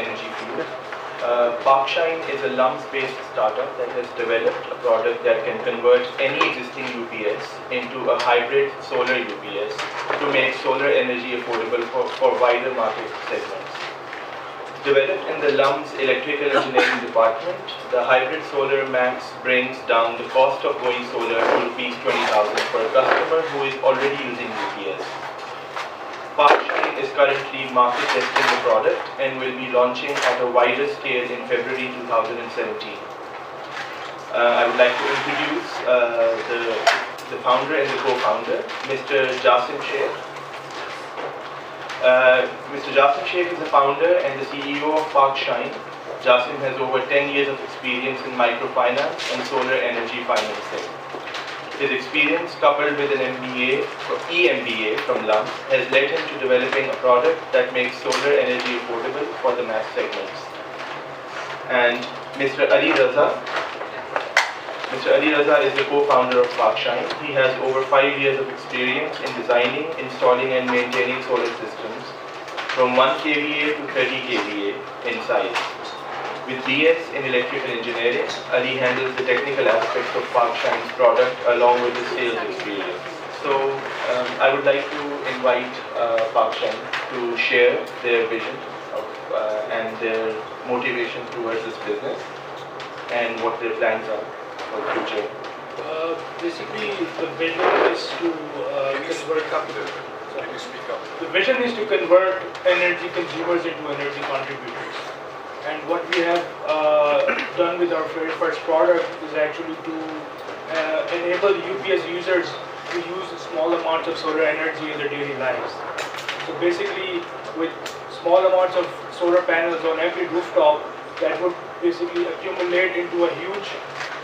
energy field. Parkshine is a lumps-based startup that has developed a product that can convert any existing UPS into a hybrid solar UPS to make solar energy affordable for wider market segments. Developed in the LUMS Electrical Engineering Department, the hybrid solar max brings down the cost of going solar to rupees 20,000 for a customer who is already using UPS. Parkshine is currently market testing the product and will be launching at a wider scale in February 2017. I would like to introduce the founder and the co-founder, Mr. Jasim Sheikh. Mr. Jasim Sheikh is the founder and the CEO of Parkshine. Jasim has over 10 years of experience in microfinance and solar energy financing. His experience, coupled with an MBA, or EMBA from LUMS, has led him to developing a product that makes solar energy affordable for the mass segments. And Mr. Ali Raza. Mr. Ali Raza is the co-founder of Parkshine. He has over 5 years of experience in designing, installing and maintaining solar systems from 1 kVA to 30 kVA in size. With BS in electrical engineering, Ali handles the technical aspects of Parkshine's product along with his sales experience. So I would like to invite Parkshine to share their vision and their motivation towards this business and what their plans are for the future. Basically, the vision is to The vision is to convert energy consumers into energy contributors. And what we have done with our very first product is actually to enable UPS users to use small amounts of solar energy in their daily lives. So basically, with small amounts of solar panels on every rooftop, that would basically accumulate into a huge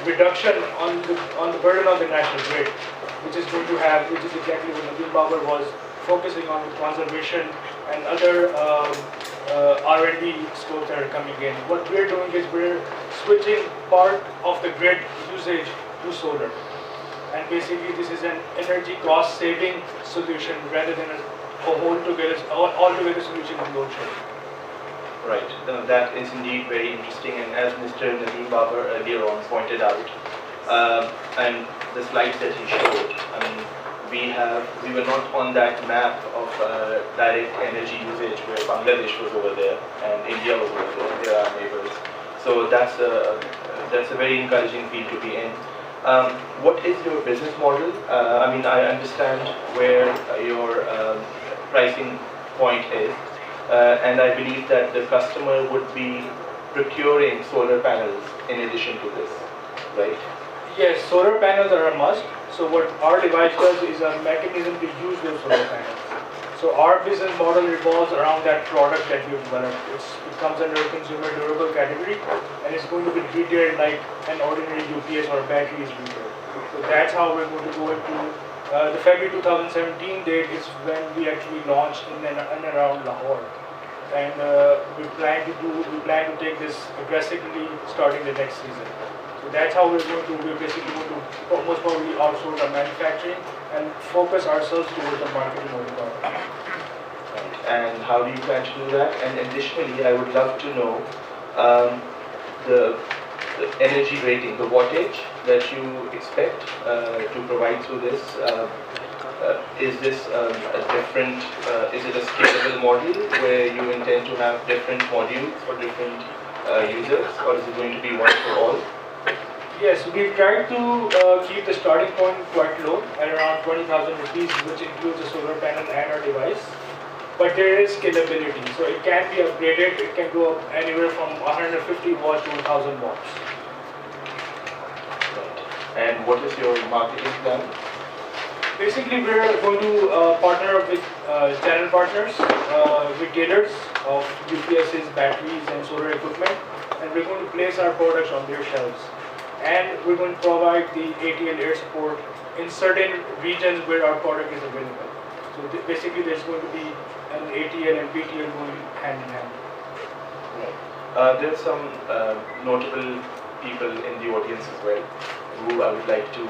reduction on the burden of the national grid, which is exactly what Nadeem Babar was focusing on with conservation and other R&D scopes that are coming in. What we're doing is we're switching part of the grid usage to solar. And basically this is an energy cost saving solution rather than altogether solution in load shedding. Right, that is indeed very interesting, and as Mr. Nadeem Babar earlier on pointed out, and the slides that he showed, I mean, we were not on that map of direct energy usage where Bangladesh was over there and India was over there. They are our neighbors. So that's a very encouraging field to be in. What is your business model? I mean, I understand where your pricing point is, and I believe that the customer would be procuring solar panels in addition to this, right? Yes, solar panels are a must. So what our device does is a mechanism to use those solar panels. So our business model revolves around that product that we've developed. It comes under a consumer durable category, and it's going to be retailed like an ordinary UPS or battery is retailed. So that's how we're going to go into the February 2017 date is when we actually launch in and around Lahore. And we plan to take this aggressively starting the next season. So that's how we're basically going to most probably outsource our manufacturing and focus ourselves towards the marketing of the product. Right. And how do you plan to do that? And additionally, I would love to know the energy rating, the wattage that you expect to provide through this. Is this a different, is it a scalable model where you intend to have different modules for different users, or is it going to be one for all? Yes, we've tried to keep the starting point quite low at around 20,000 rupees, which includes a solar panel and our device. But there is scalability, so it can be upgraded. It can go up anywhere from 150 watts to 1,000 watts. Right. And what is your marketing plan? Basically, we're going to partner up with channel partners, retailers of UPSs, batteries, and solar equipment, and we're going to place our products on their shelves. And we're going to provide the ATL air support in certain regions where our product is available. So basically, there's going to be an ATL and BTL going hand in hand. Right. There are some notable people in the audience as well. who I would like to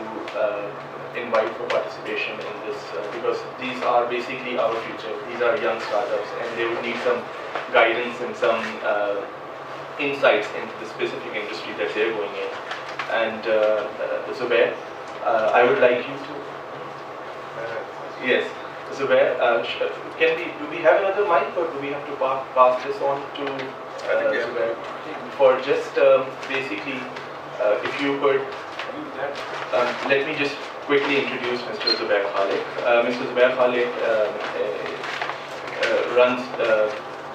invite for participation in this because these are basically our future. These are young startups and they would need some guidance and some insights into the specific industry that they're going in. And Zubair, I would like you to... Yes, Zubair, do we have another mic or do we have to pass this on to Zubair? For just basically, if you could, let me just quickly introduce Mr. Zubair Khalid. Mr. Zubair Khalid runs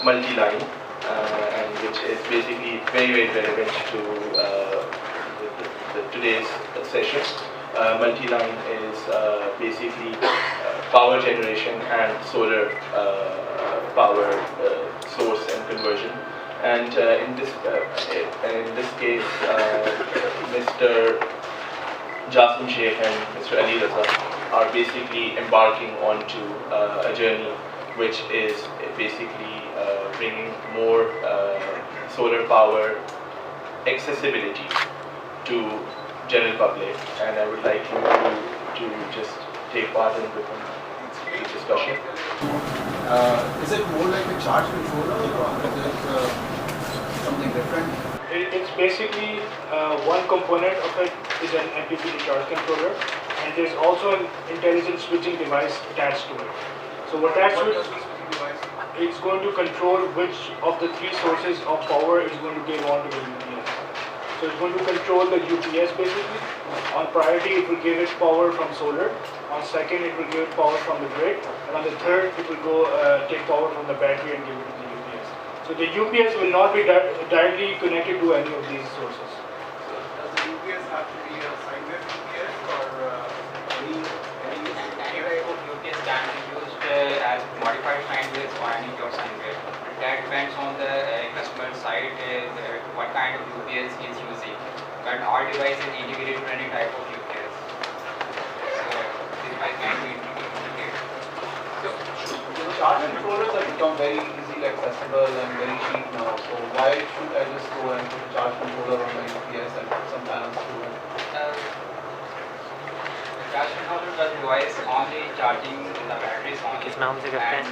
Multi-Line, and which is basically very relevant to today's session. Multi-Line is basically power generation and solar power source and conversion. And in this case, Mr. Jasim Sheikh and Mr. Ali Raza are basically embarking onto a journey which is basically bringing more solar power accessibility to general public, and I would like you to just take part in the discussion. Is it more like a charge controller or is it something different? It's basically one component of it is an MPPT charge controller, and there's also an intelligent switching device attached to it. So what that switch it's going to control which of the three sources of power is going to give on to the UPS. So it's going to control the UPS basically. On priority, it will give it power from solar. On second, it will give it power from the grid. And on the third, it will go take power from the battery and give it to the UPS. So the UPS will not be directly connected to any of these sources. So does the UPS have to be a sine wave UPS or any type of UPS can be used as modified sine waves or any pure sine wave. That depends on the customer side what kind of UPS he is using. But our device is integrated to any type of UPS. So this device can be integrated. So the charge controllers have become very easily accessible and very cheap now. So why should I just go and put a charge controller on my UPS and put some panels to it? Charge controller does device only charging the batteries only, and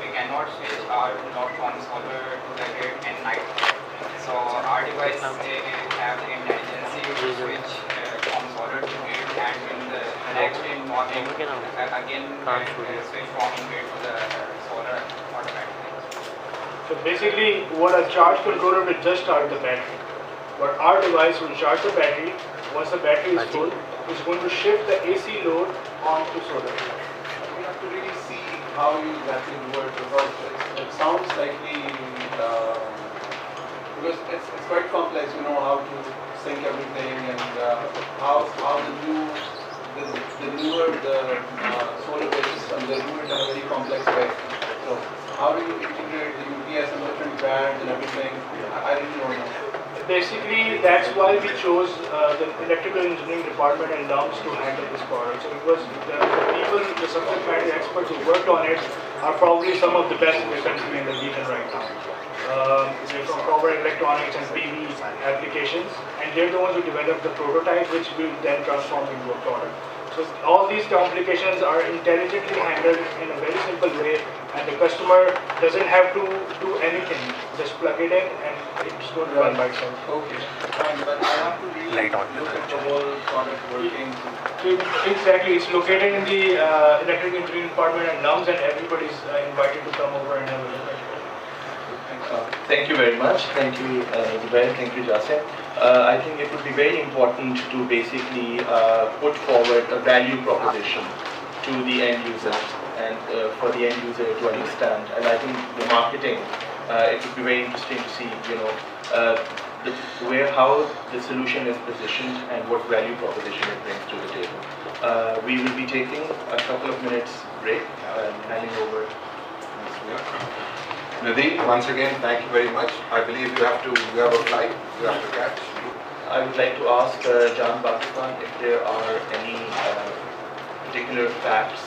we cannot switch our load from solar to the grid at night. So our device have the intelligence to switch from solar to grid, and in the next day in morning again switch from grid to the solar automatically. So basically, what a charge controller will just charge the battery. But our device will charge the battery. Once the battery is full, it's going to shift the AC load onto solar. We have to really see how you exactly do it because it sounds slightly because it's quite complex. You know how to sync everything and how the newer solar based system they do it in a very complex way. So how do you integrate the UPS and different bands and everything? I really don't know. Basically, that's why we chose the electrical engineering department and LUMS to handle this product. So it was the people, the subject matter experts who worked on it are probably some of the best in the country in the region right now. From power electronics and PV applications, and they're the ones who developed the prototype, which will then transform into a product. So all these complications are intelligently handled in a very simple way, and the customer doesn't have to do anything. Just plug it in and it's going to run by itself. Okay. But I have to really look at the whole product working. Exactly. It's located in the electrical engineering department and LUMS, and everybody's invited to come over and have a look at it. Thank you very much. Thank you, Zubair. Thank you, Jasim. I think it would be very important to basically put forward a value proposition to the end user and for the end user to understand. And I think the marketing, it would be very interesting to see, how the solution is positioned and what value proposition it brings to the table. We will be taking a couple of minutes break and handing over. Nadeem, once again, thank you very much. I believe you have a flight you have to catch. I would like to ask Jan Pakistan if there are any particular facts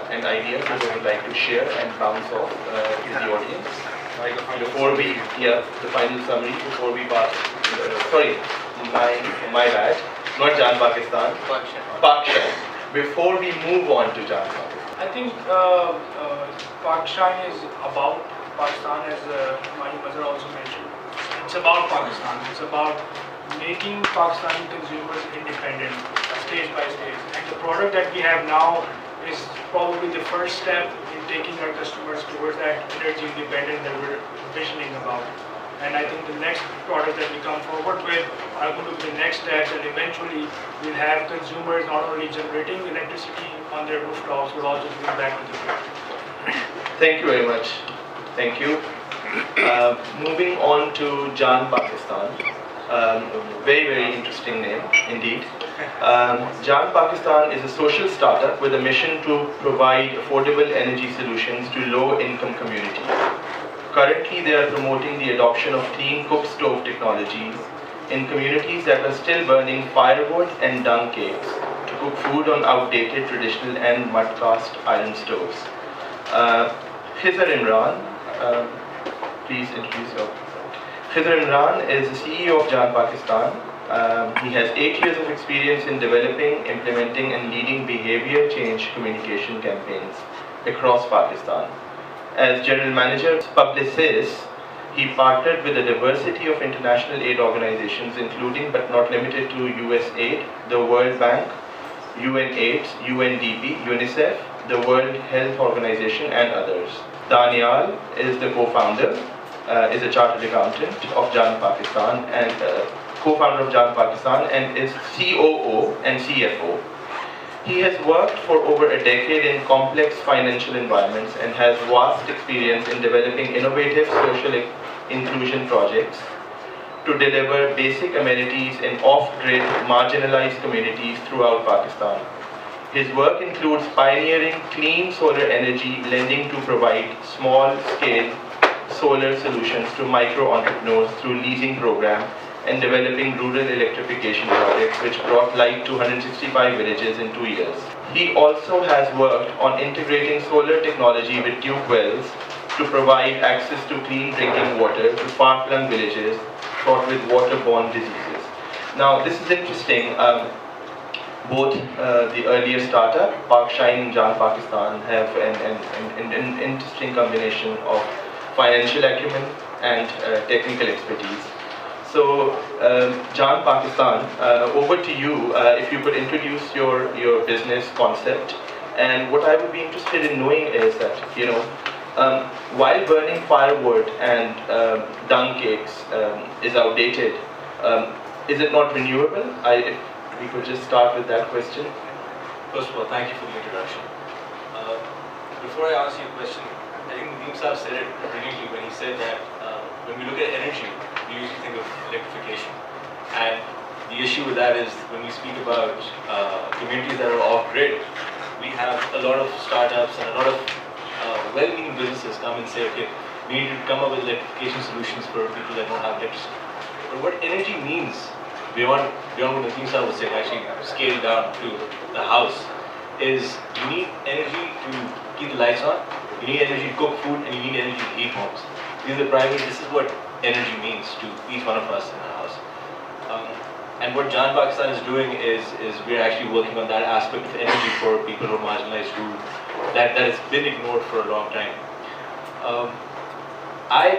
and ideas that they would like to share and bounce off with the audience. Before the final summary, before we pass, my bad. not Jan Pakistan. Pak Shine. Before we move on to Jan Pakistan. I think Pakistan is about Pakistan, as my mother also mentioned. It's about Pakistan. It's about making Pakistani consumers independent, stage by stage. And the product that we have now is probably the first step in taking our customers towards that energy independence that we're visioning about. And I think the next product that we come forward with are going to be the next steps, and eventually we'll have consumers not only generating electricity on their rooftops, but also giving back to the grid. Thank you very much. Thank you. Moving on to Jan Pakistan. Very, very interesting name indeed. Jan Pakistan is a social startup with a mission to provide affordable energy solutions to low-income communities. Currently, they are promoting the adoption of clean cook stove technologies in communities that are still burning firewood and dung cakes to cook food on outdated traditional and mud-cast iron stoves. Khizr Imran, please introduce yourself. Khizr Imran is the CEO of Jan Pakistan. He has 8 years of experience in developing, implementing and leading behavior change communication campaigns across Pakistan. As General Manager of Publicis, he partnered with a diversity of international aid organizations, including but not limited to USAID, the World Bank, UNAIDS, UNDP, UNICEF, the World Health Organization and others. Danial is the co-founder, is a chartered accountant of Jan Pakistan and co-founder of Jan Pakistan and is COO and CFO. He has worked for over a decade in complex financial environments and has vast experience in developing innovative social inclusion projects to deliver basic amenities in off-grid marginalized communities throughout Pakistan. His work includes pioneering clean solar energy lending to provide small-scale solar solutions to micro-entrepreneurs through leasing program and developing rural electrification projects which brought light to 165 villages in 2 years. He also has worked on integrating solar technology with tube wells to provide access to clean drinking water to far-flung villages fraught with waterborne diseases. Now this is interesting. Both the earlier startup, Pak Shine and Jan Pakistan, have an interesting combination of financial acumen and technical expertise. So, Jan Pakistan, over to you. If you could introduce your business concept, and what I would be interested in knowing is that while burning firewood and dung cakes is outdated, is it not renewable? If we could just start with that question. First of all, thank you for the introduction. Before I answer your question, I think Nadeem Saab said it brilliantly when he said that when we look at energy, we usually think of electrification. And the issue with that is when we speak about communities that are off-grid, we have a lot of startups and a lot of well-meaning businesses come and say, okay, we need to come up with electrification solutions for people that don't have electricity. But what energy means, beyond what Nadeem Saab was saying, actually scaled down to the house, is you need energy to keep the lights on, you need energy to cook food, and you need energy to heat homes. This is what energy means to each one of us in the house. And what Jan Pakistan is doing is we're actually working on that aspect of energy for people who are marginalized, that has been ignored for a long time.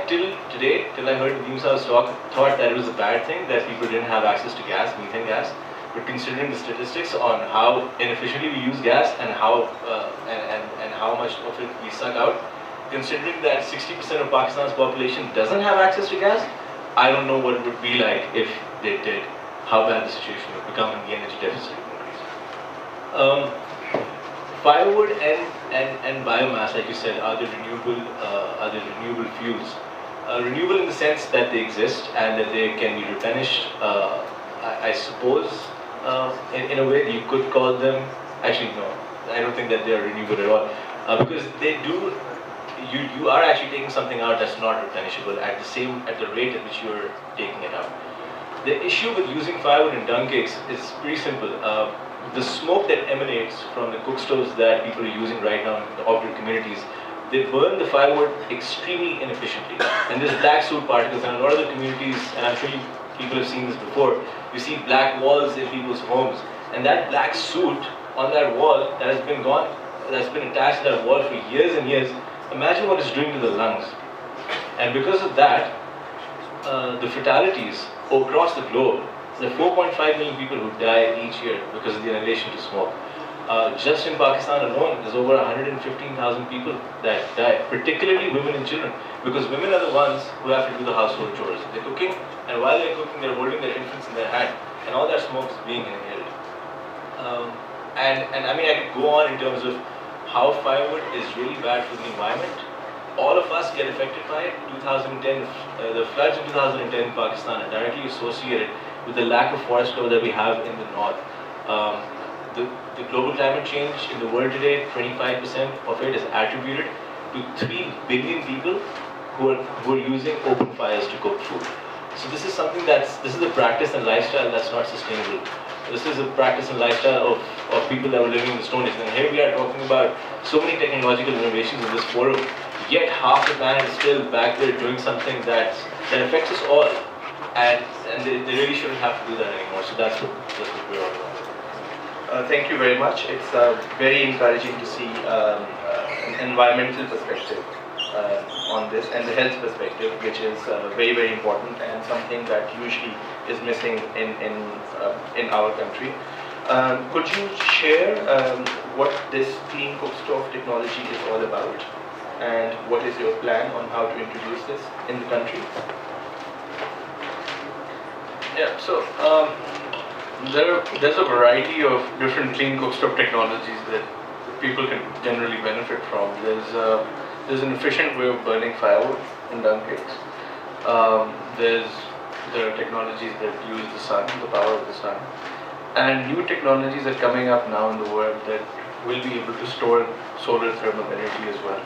Till I heard Nadeem Saab's talk, thought that it was a bad thing that people didn't have access to gas, methane gas. But considering the statistics on how inefficiently we use gas and how much of it we suck out, considering that 60% of Pakistan's population doesn't have access to gas, I don't know what it would be like if they did, how bad the situation would become in the energy deficit countries. Firewood and biomass, like you said, are the renewable fuels. Renewable in the sense that they exist and that they can be replenished. I suppose in a way you could call them. Actually, no, I don't think that they are renewable at all, because they do. You are actually taking something out that's not replenishable at the rate at which you are taking it out. The issue with using firewood in dung cakes is pretty simple. The smoke that emanates from the cook stoves that people are using right now in the off-grid communities, they burn the firewood extremely inefficiently. And there's black soot particles, and a lot of the communities, and I'm sure people have seen this before. You see black walls in people's homes, and that black suit on that wall that's been attached to that wall for years and years. Imagine what it's doing to the lungs. And because of that, the fatalities across the globe, there are 4.5 million people who die each year because of the inhalation to smoke. Just in Pakistan alone, there's over 115,000 people that die, particularly women and children, because women are the ones who have to do the household chores. They're cooking, and while they're cooking, they're holding their infants in their hand, and all that smoke is being inhaled. And I mean, I could go on in terms of how firewood is really bad for the environment. All of us get affected by it. 2010, the floods in 2010 in Pakistan are directly associated with the lack of forest cover that we have in the north. The global climate change in the world today, 25% of it is attributed to 3 billion people who are using open fires to cook food. So this is something this is a practice and lifestyle that's not sustainable. This is a practice and lifestyle of people that were living in the Stone Age. And here we are talking about so many technological innovations in this forum, yet half the planet is still back there doing something that affects us all. And they really shouldn't have to do that anymore. So that's what we're all about. Thank you very much. It's very encouraging to see an environmental perspective on this, and the health perspective, which is very, very important and something that usually is missing in our country. Could you share what this clean cook stove technology is all about, and what is your plan on how to introduce this in the country? Yeah, so there's a variety of different clean cookstove technologies that people can generally benefit from. There's an efficient way of burning firewood in dung cakes. There are technologies that use the sun, the power of the sun, and new technologies are coming up now in the world that will be able to store solar thermal energy as well.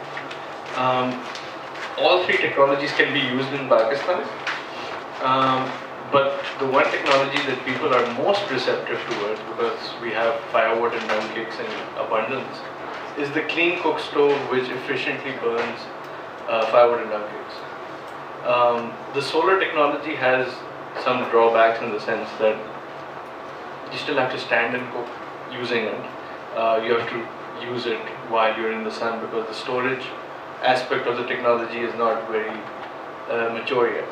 All 3 technologies can be used in Pakistan. But the one technology that people are most receptive towards, because we have firewood and dung cakes in abundance, is the clean cook stove, which efficiently burns firewood and dung cakes. The solar technology has some drawbacks in the sense that you still have to stand and cook using it. You have to use it while you're in the sun, because the storage aspect of the technology is not very mature yet.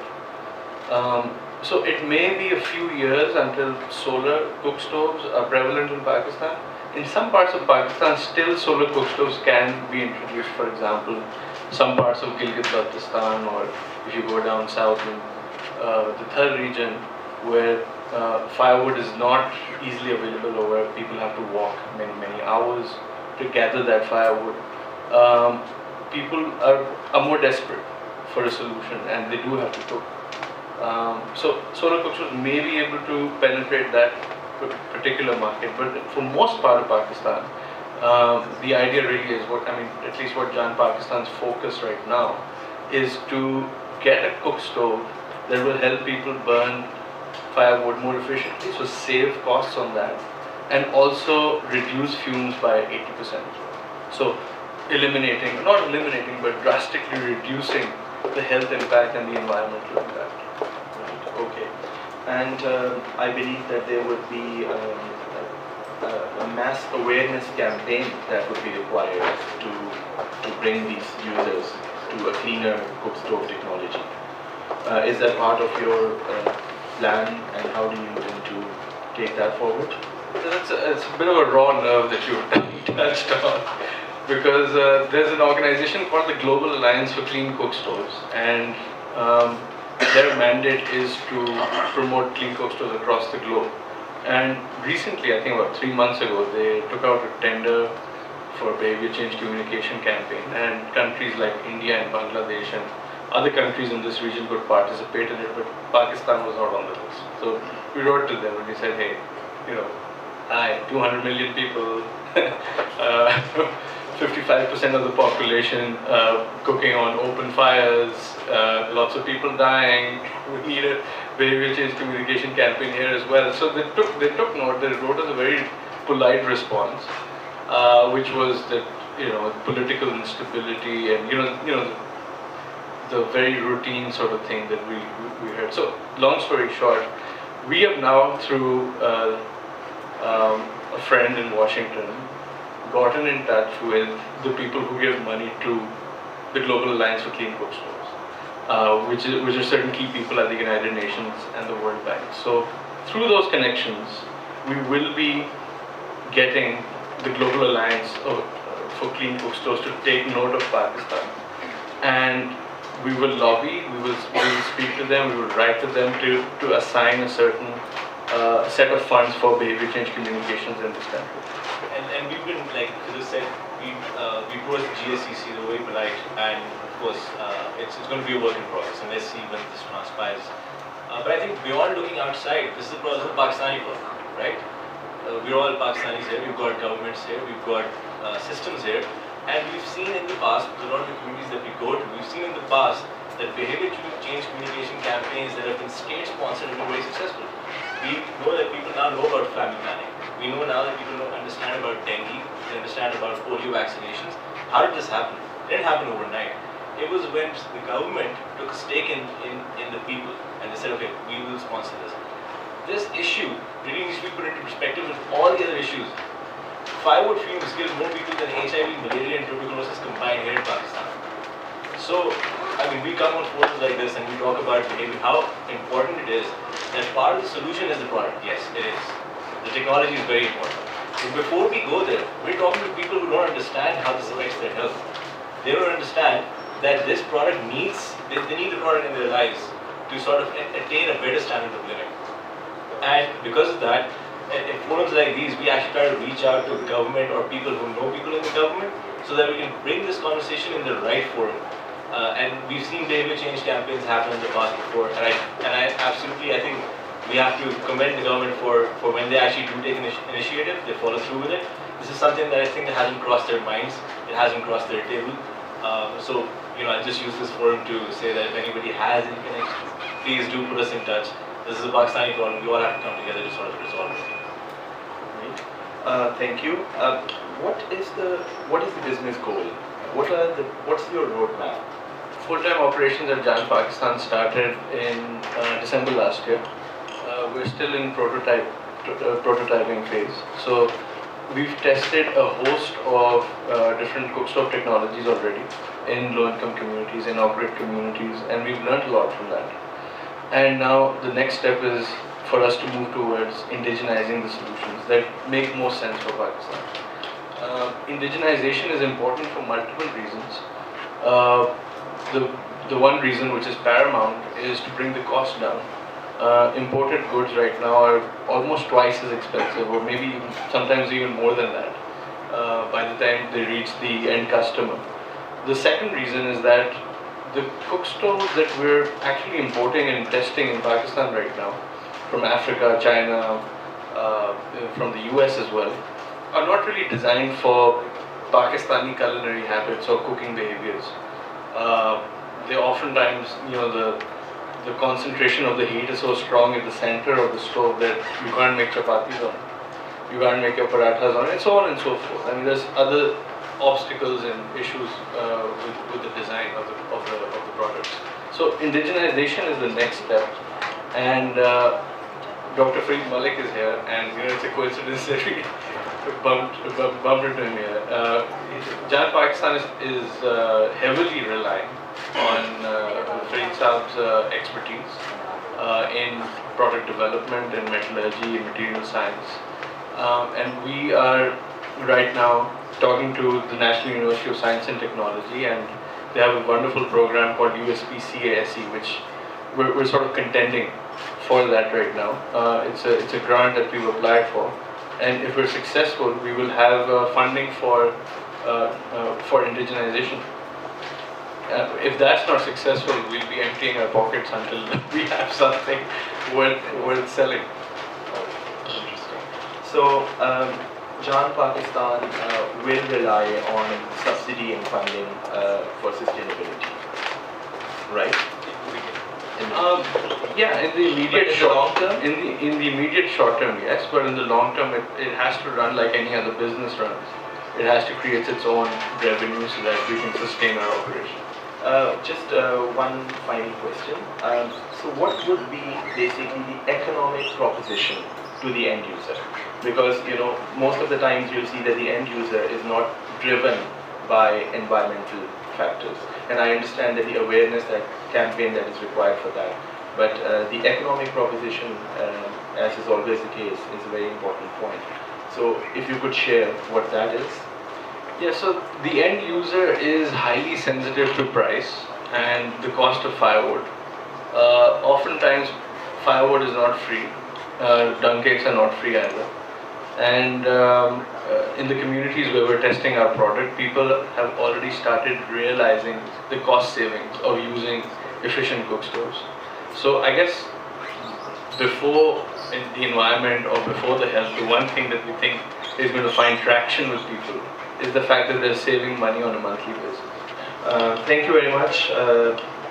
So it may be a few years until solar cook stoves are prevalent in Pakistan. In some parts of Pakistan, still solar cook stoves can be introduced. For example, some parts of Gilgit-Baltistan, or if you go down south in the Thar region, where firewood is not easily available, or where people have to walk many hours to gather that firewood. People are more desperate for a solution, and they do have to cook. So solar cook stoves may be able to penetrate that particular market, but for most part of Pakistan, the idea really is at least what Jan Pakistan's focus right now is to get a cook stove that will help people burn firewood more efficiently, so save costs on that, and also reduce fumes by 80%. So not eliminating, but drastically reducing the health impact and the environmental impact. Okay, and I believe that there would be a mass awareness campaign that would be required to bring these users to a cleaner cook stove technology. Is that part of your plan, and how do you intend to take that forward? It's a bit of a raw nerve that you touched on, because there's an organization called the Global Alliance for Clean Cook Stoves, and their mandate is to promote clean cook stoves across the globe. And recently, I think about 3 months ago, they took out a tender for behavior change communication campaign, and countries like India and Bangladesh and other countries in this region could participate in it, but Pakistan was not on the list. So we wrote to them and we said, hey, hi, 200 million people, 55% of the population cooking on open fires, lots of people dying. We need a behavior change communication campaign here as well. So they took note. They wrote us a very polite response, which was that political instability and the very routine sort of thing that we heard. So long story short, we have now through a friend in Washington gotten in touch with the people who give money to the Global Alliance for Clean Bookstores, which are certain key people at the United Nations and the World Bank. So through those connections, we will be getting the Global Alliance for Clean Bookstores to take note of Pakistan, and we will lobby, we will speak to them, we will write to them to assign a certain set of funds for behavior change communications in this country. And we've been, like Khizr said, we towards the GSCC, the way polite, and of course it's going to be a work in progress, and let's see when this transpires. But I think beyond looking outside, this is a Pakistani problem, right? We're all Pakistanis here, we've got governments here, we've got systems here, and we've seen in the past, with a lot of the communities that we go to, we've seen in the past that behavior change communication campaigns that have been state-sponsored have been very successful. We know that people now know about family planning. We know now that people understand about dengue, they understand about polio vaccinations. How did this happen? It didn't happen overnight. It was when the government took a stake in the people and they said, okay, we will sponsor this. This issue really needs to be put into perspective with all the other issues. Firewood fumes kill more people than HIV, malaria and tuberculosis combined here in Pakistan. So, I mean, we come on forums like this and we talk about behavior, how important it is that part of the solution is the product. Yes, it is. The technology is very important. But before we go there, we're talking to people who don't understand how this affects their health. They don't understand that this product needs, they need the product in their lives to sort of attain a better standard of living. And because of that, in forums like these, we actually try to reach out to government or people who know people in the government so that we can bring this conversation in the right forum. And we've seen behavior change campaigns happen in the past before, and I absolutely, I think we have to commend the government for when they actually do take an initiative, they follow through with it. This is something that I think that hasn't crossed their minds, it hasn't crossed their table. So, I just use this forum to say that if anybody has any connections, please do put us in touch. This is a Pakistani problem, we all have to come together to sort of resolve it. Thank you. What is the business goal? What's your roadmap? Full-time operations at Jan Pakistan started in December last year. We're still in prototyping phase. So we've tested a host of different cookstove technologies already in low-income communities, in operate communities, and we've learned a lot from that. And now the next step is for us to move towards indigenizing the solutions that make more sense for Pakistan. Indigenization is important for multiple reasons. The one reason, which is paramount, is to bring the cost down. Imported goods right now are almost twice as expensive, or maybe sometimes even more than that, by the time they reach the end customer. The second reason is that the cookstoves that we're actually importing and testing in Pakistan right now, from Africa, China, from the US as well, are not really designed for Pakistani culinary habits or cooking behaviors. They oftentimes, the concentration of the heat is so strong at the center of the stove that you can't make chapatis on it, you can't make your parathas on it, and so on and so forth. I mean, there's other obstacles and issues with the design of the products. So indigenization is the next step, and Dr. Farid Malik is here, and it's a coincidence that we bumped into him here. Jan Pakistan is heavily relying on Farid Saab's expertise in product development and metallurgy and material science. And we are right now talking to the National University of Science and Technology, and they have a wonderful program called USP-CASE, which we're sort of contending for that right now. It's a grant that we've applied for, and if we're successful, we will have funding for indigenization. If that's not successful, we'll be emptying our pockets until we have something worth selling. Interesting. So, Jan Pakistan will rely on subsidy and funding for sustainability, right? Yeah, in the immediate short term. In the immediate short term, yes, but in the long term, it has to run like any other business runs. It has to create its own revenue so that we can sustain our operation. Just one final question. So what would be basically the economic proposition to the end user? Because most of the times you'll see that the end user is not driven by environmental factors. And I understand that the awareness campaign that is required for that. But the economic proposition, as is always the case, is a very important point. So if you could share what that is. Yeah, so the end user is highly sensitive to price and the cost of firewood. Oftentimes, firewood is not free. Dung cakes are not free either. And in the communities where we're testing our product, people have already started realizing the cost savings of using efficient cook stoves. So I guess before the environment or before the health, the one thing that we think is going to find traction with people is the fact that they're saving money on a monthly basis. Thank you very much,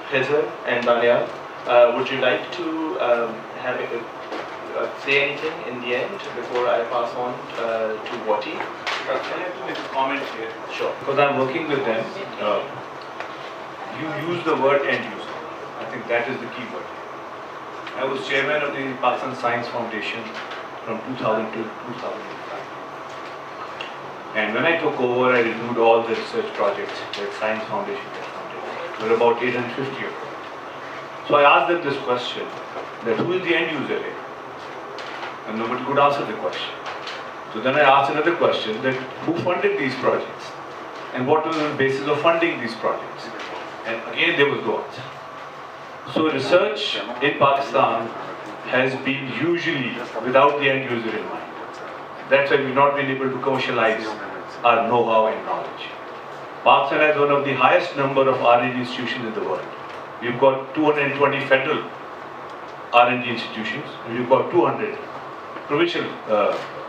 Khizr and Daniel. Would you like to say anything in the end before I pass on to Wati? Can I make a comment here? Sure. Because I'm working with them. You use the word end user. I think that is the key word. I was chairman of the Pakistan Science Foundation from 2000 to 2005. And when I took over, I reviewed all the research projects that Science Foundation had funded. There were about 850 of them. So I asked them this question, that who is the end user here? And nobody could answer the question. So then I asked another question, that who funded these projects? And what was the basis of funding these projects? And again, there was no answer. So research in Pakistan has been usually without the end user in mind. That's why we've not been able to commercialize our know-how and knowledge. Pakistan has one of the highest number of R&D institutions in the world. We've got 220 federal R&D institutions, and we've got 200 provincial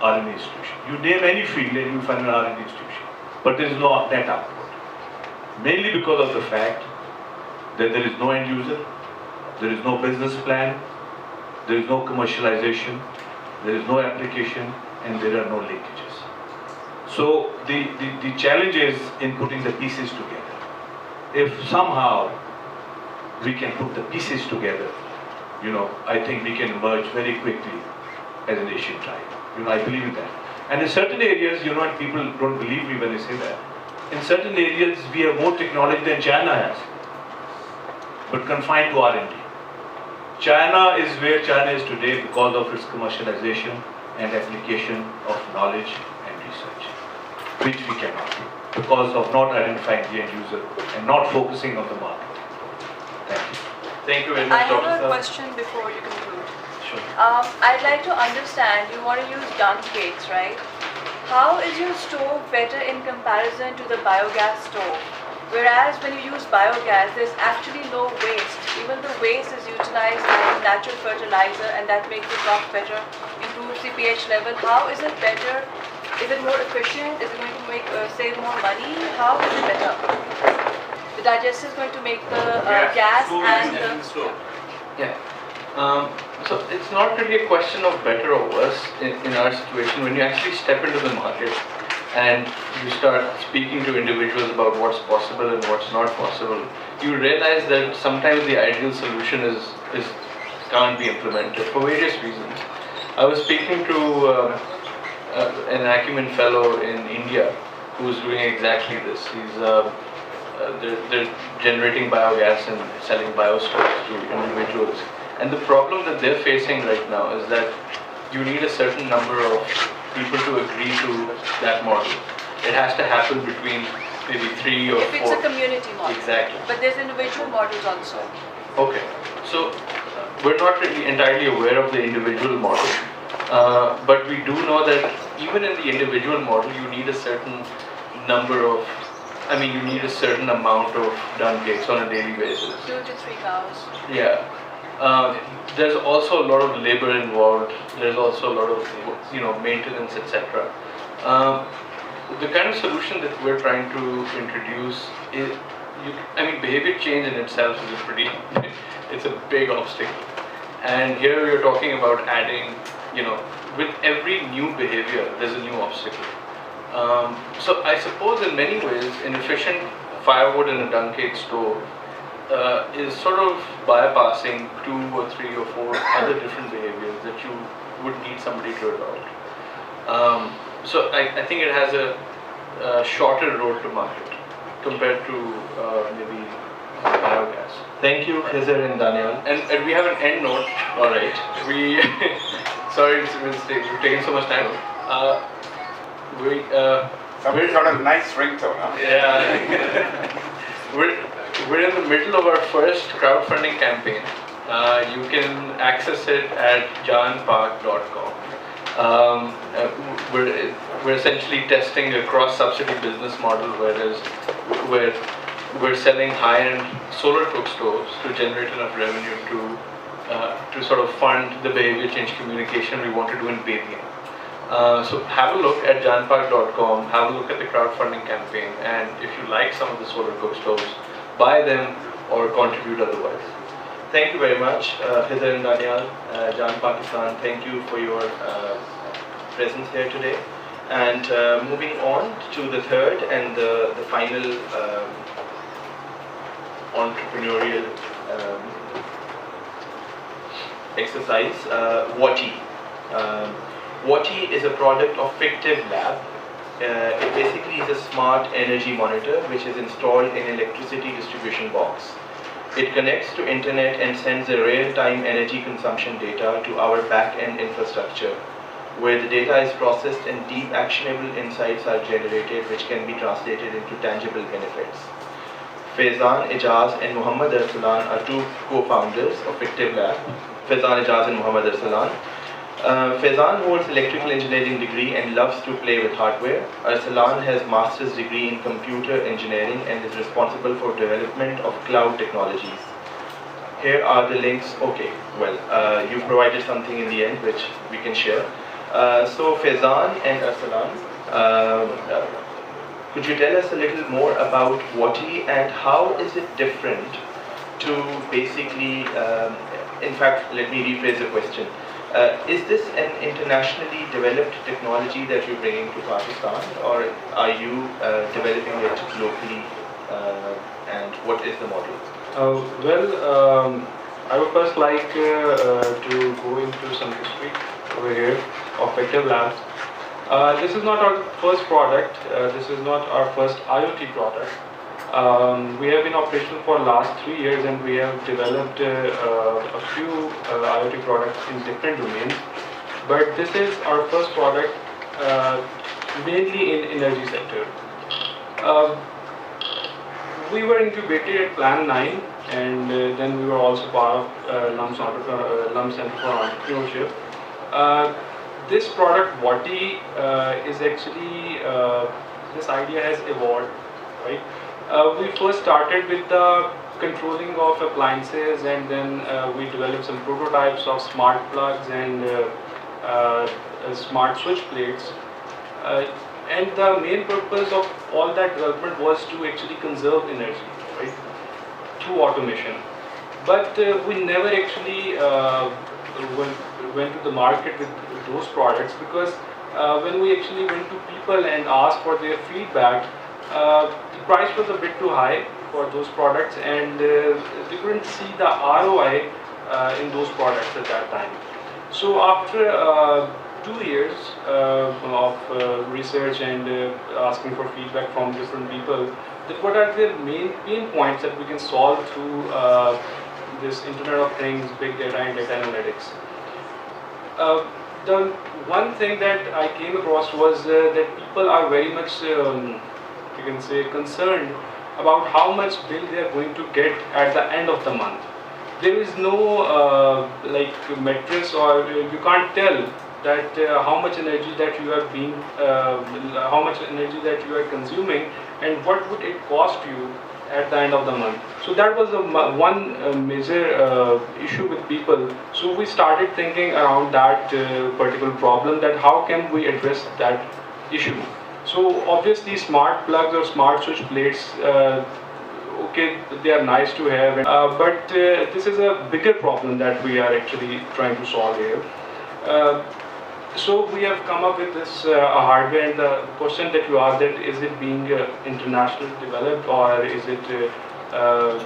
R&D institutions. You name any field and you find an R&D institution, but there is no net output. Mainly because of the fact that there is no end user, there is no business plan, there is no commercialization, there is no application, and there are no linkages. So the challenge is in putting the pieces together. If somehow we can put the pieces together, I think we can emerge very quickly as an Asian tribe. I believe in that. And in certain areas, and people don't believe me when I say that, in certain areas we have more technology than China has, but confined to R&D. China is where China is today because of its commercialization and application of knowledge and research, which we cannot do because of not identifying the end user and not focusing on the market. Thank you. Thank you very much, I have Dr. a question before you conclude. Sure. I'd like to understand, you want to use dung cakes, right? How is your stove better in comparison to the biogas stove? Whereas when you use biogas, there's actually no waste. Even the waste is utilized as natural fertilizer, and that makes the crop better, improves the pH level. How is it better? Is it more efficient? Is it going to save more money? How is it better? The digester is going to make the gas and the... Yeah. So it's not really a question of better or worse in our situation. When you actually step into the market and you start speaking to individuals about what's possible and what's not possible, you realize that sometimes the ideal solution can't be implemented for various reasons. I was speaking to an acumen fellow in India who's doing exactly this. They're generating biogas and selling biostoves to individuals. And the problem that they're facing right now is that you need a certain number of people to agree to that model. It has to happen between maybe 3 or 4. If it's a community model. Exactly. But there's individual models also. Okay. So we're not really entirely aware of the individual model. But we do know that even in the individual model, you need a certain you need a certain amount of dung cakes on a daily basis. 2 to 3 cows. Yeah. There's also a lot of labor involved. There's also a lot of maintenance, etc. The kind of solution that we're trying to introduce is, behavior change in itself is it's a big obstacle. And here we're talking about adding, with every new behavior, there's a new obstacle. So I suppose in many ways, an efficient firewood in a dung cake stove is sort of bypassing 2 or 3 or 4 other different behaviors that you would need somebody to adopt. So I think it has a shorter road to market compared to maybe biogas. Thank you, Khizr and Daniel. And we have an end note. All right. We sorry, we've taken so much time. Somebody's got a nice ringtone, huh? Yeah. We're in the middle of our first crowdfunding campaign. You can access it at janpark.com. We're essentially testing a cross-subsidy business model, where we're selling high-end solar cook stoves to generate enough revenue to sort of fund the behavior change communication we want to do in bathing. So have a look at janpark.com, have a look at the crowdfunding campaign, and if you like some of the solar cook stoves, buy them or contribute otherwise. Thank you very much, Khizr and Daniel. Jan Pakistan, thank you for your presence here today. And moving on to the third and the final entrepreneurial exercise, WATI. WATI is a product of Fictive Lab. It basically is a smart energy monitor which is installed in electricity distribution box. It connects to internet and sends a real-time energy consumption data to our back-end infrastructure, where the data is processed and deep actionable insights are generated which can be translated into tangible benefits. Faizan Ijaz and Muhammad Arsalan are two co-founders of Fictive Lab. Faizan Ijaz and Muhammad Arsalan. Faizan holds electrical engineering degree and loves to play with hardware. Arsalan has master's degree in computer engineering and is responsible for development of cloud technologies. Here are the links. Okay, well, you provided something in the end which we can share. So Faizan and Arsalan, could you tell us a little more about WATI and how is it different to basically, in fact, let me rephrase the question. Is this an internationally developed technology that you're bringing to Pakistan, or are you developing it locally, and what is the model? I would first like to go into some history over here of Fictive Labs. This is not our first product, this is not our first IoT product. We have been operational for last 3 years and we have developed a few IoT products in different domains. But this is our first product mainly in energy sector. We were incubated at Plan 9 and then we were also part of LUM Center for Entrepreneurship. This product WATI is actually, this idea has evolved, right? We first started with the controlling of appliances and then we developed some prototypes of smart plugs and smart switch plates. And the main purpose of all that development was to actually conserve energy, right, through automation. But we never actually went to the market with those products because when we actually went to people and asked for their feedback, the price was a bit too high for those products and they couldn't see the ROI in those products at that time. So after 2 years of research and asking for feedback from different people, that what are the main pain points that we can solve through this Internet of Things, big data and data analytics. The one thing that I came across was that people are very much you can say concerned about how much bill they are going to get at the end of the month. There is no like metrics, or you can't tell that how much energy that you are being, how much energy that you are consuming, and what would it cost you at the end of the month. So that was one major issue with people. So we started thinking around that particular problem, that how can we address that issue. So obviously smart plugs or smart switch plates, okay, they are nice to have, but this is a bigger problem that we are actually trying to solve here. So we have come up with this hardware, and the question that you asked, that is it being internationally developed or is it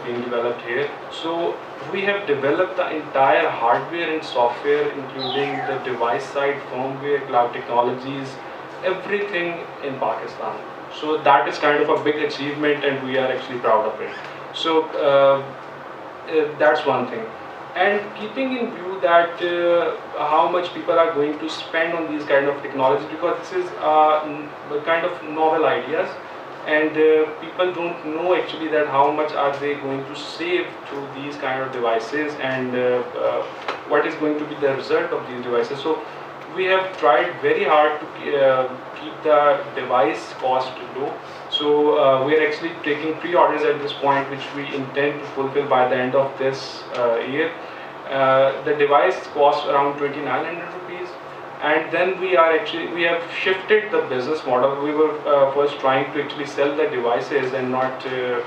being developed here. So we have developed the entire hardware and software, including the device side, firmware, cloud technologies, everything in Pakistan. So that is kind of a big achievement, and we are actually proud of it. So that's one thing. And keeping in view that how much people are going to spend on these kind of technologies, because this is kind of novel ideas, and people don't know actually that how much are they going to save through these kind of devices, and what is going to be the result of these devices. So we have tried very hard to keep the device cost low. So we are actually taking pre-orders at this point, which we intend to fulfill by the end of this year. The device costs around 2,900 rupees, and then we have shifted the business model. We were first trying to actually sell the devices and not do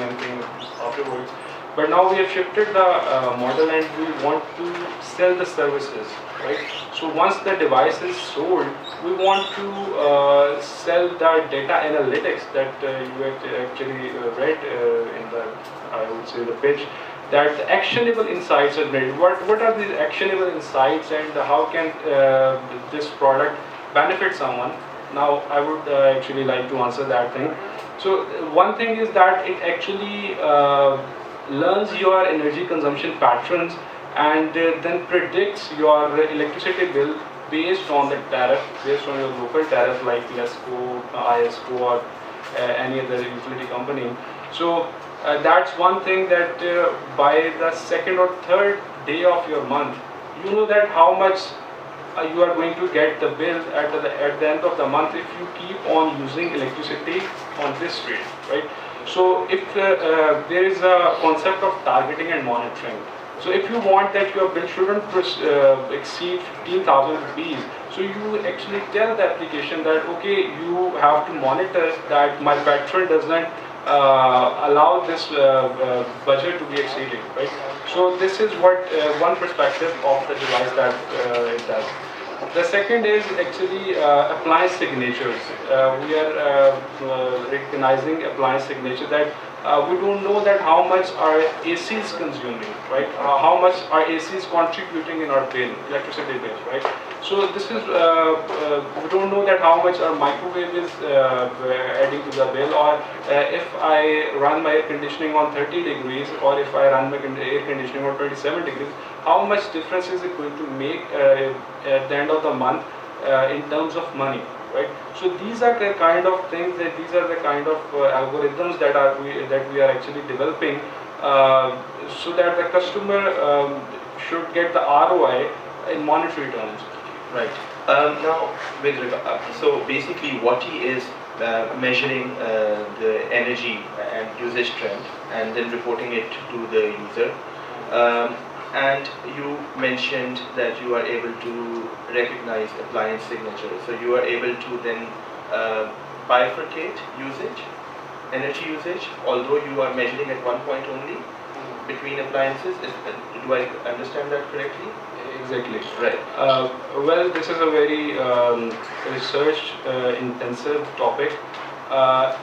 anything afterwards. But now we have shifted the model, and we want to sell the services, right? So once the device is sold, we want to sell the data analytics that you had actually read in the, I would say, the pitch, that the actionable insights are made. What are these actionable insights, and how can this product benefit someone? Now I would actually like to answer that thing. So one thing is that it actually learns your energy consumption patterns, and then predicts your electricity bill based on the tariff, based on your local tariff like LESCO, ISCO, or any other utility company. So that's one thing that by the second or third day of your month, you know that how much you are going to get the bill at the end of the month if you keep on using electricity on this rate, right? So if there is a concept of targeting and monitoring. So if you want that your bill shouldn't exceed 15,000 rupees, so you actually tell the application that, okay, you have to monitor that my patron does not allow this budget to be exceeded, right? So this is what one perspective of the device that it does. The second is actually appliance signatures. We are recognizing appliance signature that we don't know that how much our AC is consuming, right? How much our AC is contributing in our bill, electricity bill, right? So this is, we don't know that how much our microwave is adding to the bill, or if I run my air conditioning on 30 degrees, or if I run my air conditioning on 27 degrees, how much difference is it going to make at the end of the month in terms of money, right? So these are the kind of things, that these are the kind of algorithms that we are actually developing, so that the customer should get the ROI in monetary terms. Right. Now, with regard, so basically, Wati is measuring the energy and usage trend, and then reporting it to the user. And you mentioned that you are able to recognize appliance signatures. So you are able to then bifurcate usage, energy usage, although you are measuring at one point only between appliances. Do I understand that correctly? Exactly. Right. Well, this is a very research intensive topic.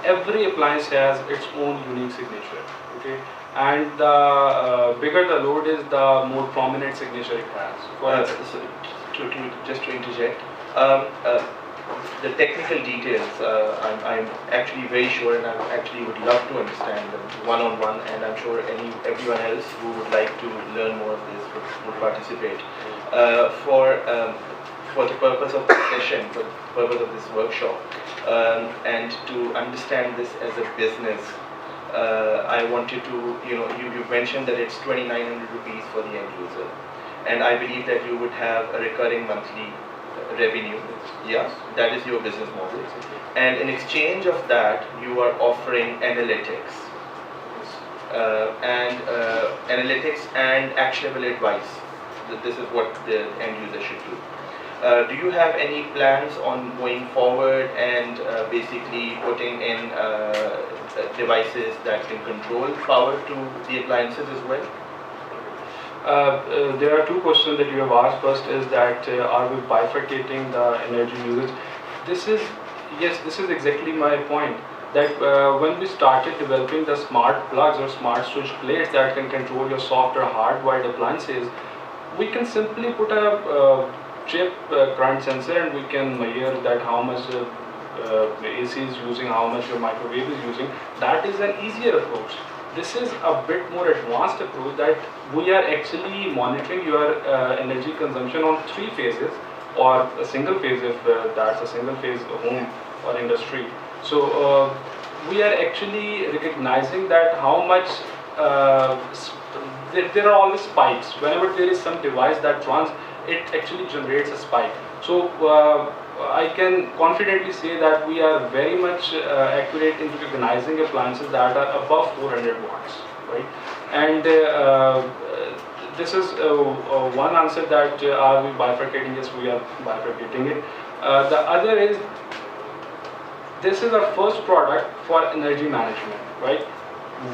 Every appliance has its own unique signature. Okay. And the bigger the load is, the more prominent signature it has. So just to interject, the technical details, I'm actually very sure, and I actually would love to understand them one-on-one, and I'm sure everyone else who would like to learn more of this would participate. For the purpose of this session, for the purpose of this workshop, and to understand this as a business, I wanted to, you mentioned that it's 2,900 rupees for the end user, and I believe that you would have a recurring monthly revenue. Yeah, that is your business model. And in exchange of that, you are offering analytics, analytics and actionable advice. This is what the end user should do. Do you have any plans on going forward and basically putting in devices that can control power to the appliances as well? There are two questions that you have asked. First is that are we bifurcating the energy usage? This is exactly my point. that when we started developing the smart plugs or smart switch plates that can control your soft or hardwired appliances, we can simply put a chip current sensor and we can measure that how much AC is using, how much your microwave is using. That is an easier approach. This is a bit more advanced approach that we are actually monitoring your energy consumption on 3 phases or a single phase if that's a single phase home or industry. So we are actually recognizing that how much there are always spikes. Whenever there is some device that runs, it actually generates a spike. So I can confidently say that we are very much accurate in recognizing appliances that are above 400 watts, right? And this is one answer that are we bifurcating? Yes, we are bifurcating it. The other is, this is our first product for energy management, right?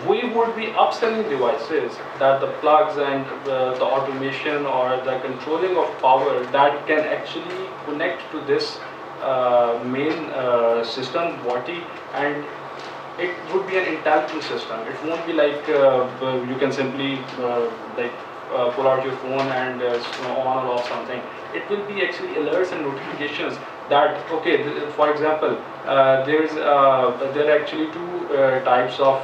We would be upselling devices that the plugs and the automation or the controlling of power that can actually connect to this main system, WATI, and it would be an intelligent system. It won't be like you can simply pull out your phone and on or off something. It will be actually alerts and notifications that, okay, for example, there are actually 2 types of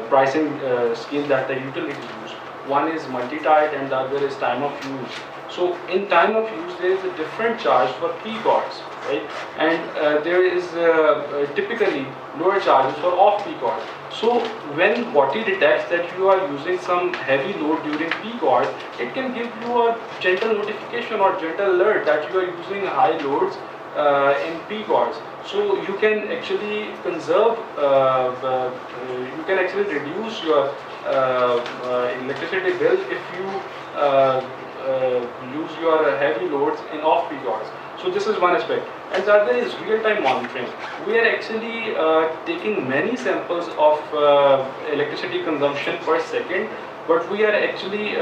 pricing scheme that the utilities use. One is multi-tied and the other is time of use. So in time of use there is a different charge for peak hours, right? And there is typically lower charges for off-peak hours. So when WATI detects that you are using some heavy load during peak hours, it can give you a gentle notification or gentle alert that you are using high loads in peak hours. So you can actually conserve, you can actually reduce your electricity bill if you use your heavy loads in off-peak hours. So this is one aspect. And the other is real-time monitoring. We are actually taking many samples of electricity consumption per second, but we are actually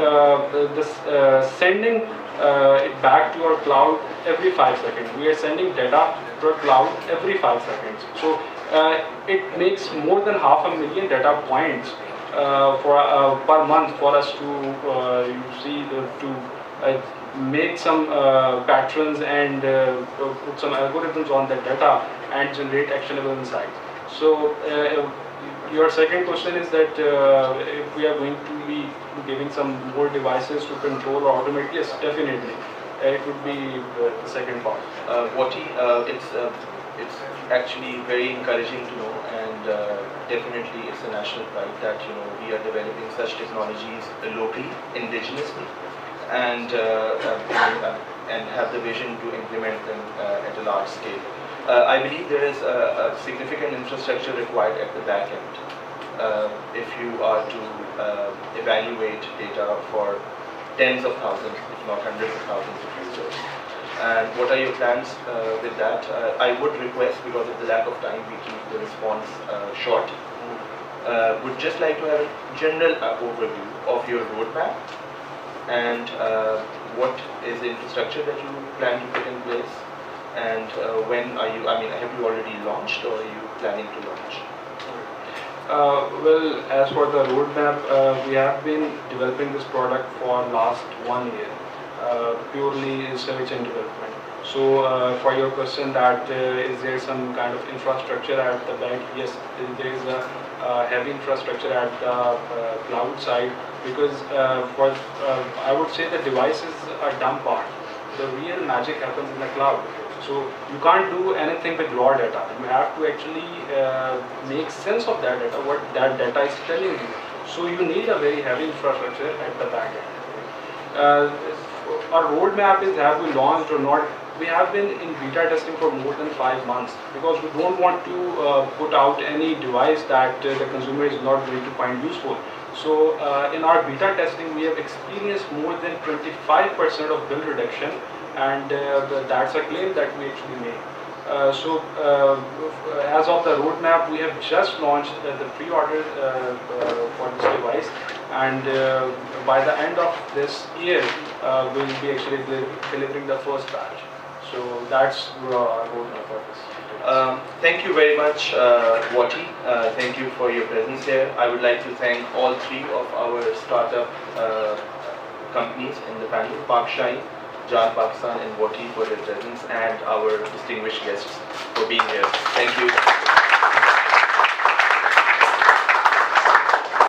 sending it back to our cloud every 5 seconds. We are sending data to our cloud every 5 seconds. So it makes more than 500,000 data points per month for us to make some patterns and put some algorithms on that data and generate actionable insights. So your second question is that if we are going to be giving some more devices to control or automate, yes, definitely. It would be the second part. WATI, it's actually very encouraging to know, and definitely it's a national pride that we are developing such technologies locally, indigenously, and have the vision to implement them at a large scale. I believe there is a significant infrastructure required at the back end if you are to evaluate data for tens of thousands, if not hundreds of thousands of users. And what are your plans with that? I would request, because of the lack of time, we keep the response short. Would just like to have a general overview of your roadmap and what is the infrastructure that you plan to put in place, and when are you, have you already launched or are you planning to launch? Well, as for the roadmap, we have been developing this product for last 1 year, purely research and development. So for your question that is there some kind of infrastructure at the back, yes, there is a heavy infrastructure at the cloud side, because I would say the devices are dumb part. The real magic happens in the cloud. So you can't do anything with raw data. You have to actually make sense of that data, what that data is telling you. So you need a very heavy infrastructure at the back end. Our roadmap is, have we launched or not? We have been in beta testing for more than 5 months, because we don't want to put out any device that the consumer is not going to find useful. So in our beta testing, we have experienced more than 25% of bill reduction, and that's a claim that we actually made. So as of the roadmap, we have just launched the pre-order for this device, and by the end of this year, we will be actually delivering the first batch. So that's our roadmap for this. Thank you very much, Wati. Thank you for your presence here. I would like to thank all three of our startup companies in the panel, Park Shine, Jan Pakistan and Wati for their presence, and our distinguished guests for being here. Thank you.